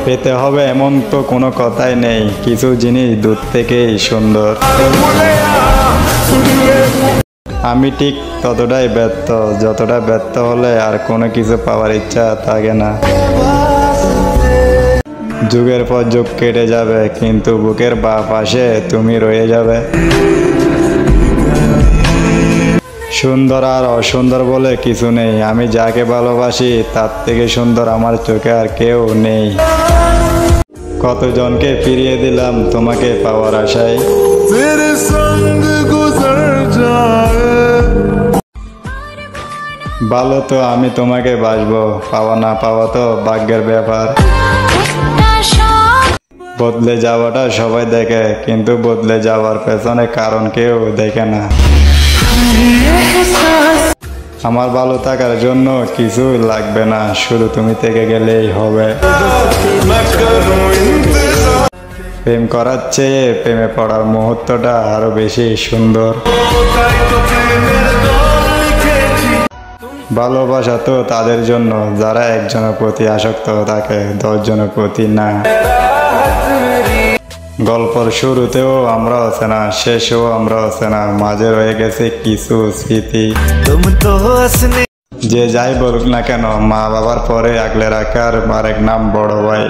পেতে হবে এমন তো কোনো কথাই নেই, কিছু জিনিস দূর থেকেই সুন্দর। আমি ঠিক ততটাই ব্যর্থ যতটা ব্যর্থ হলে আর কোনো কিছু পাওয়ার ইচ্ছা থাকে না। যুগের পর যুগ কেটে যাবে কিন্তু বুকের বাঁ পাশে তুমি রয়ে যাবে। সুন্দর আর অসুন্দর বলে কিছু নেই, আমি যাকে ভালোবাসি তার থেকে সুন্দর আমার চোখে আর কেউ নেই। কতজনকে ফিরিয়ে দিলাম তোমাকে পাওয়ার আশায়। ভালো তো আমি তোমাকে বাসবো, পাওয়া না পাওয়া তো ভাগ্যের ব্যাপার। বদলে যাওয়াটা সবাই দেখে কিন্তু বদলে যাওয়ার পেছনে কারণ কেউ দেখে না। আমার ভালো থাকার জন্য কিছু লাগবে না, শুধু তুমি থেকে গেলেই হবে। প্রেম করার চেয়ে প্রেমে পড়ার মুহূর্তটা আরো বেশি সুন্দর। ভালোবাসা তো তাদের জন্য যারা একজনের প্রতি আসক্ত থাকে, 10 জনের প্রতি না। গল্পের শুরুতেও আমরা অচেনা, শেষেও আমরা অচেনা, মাঝে রয়ে গেছে কিছু স্মৃতি। যে যাই বলুক না কেন, মা বাবার পরে আগলে রাখার আরেক নাম বড় ভাই।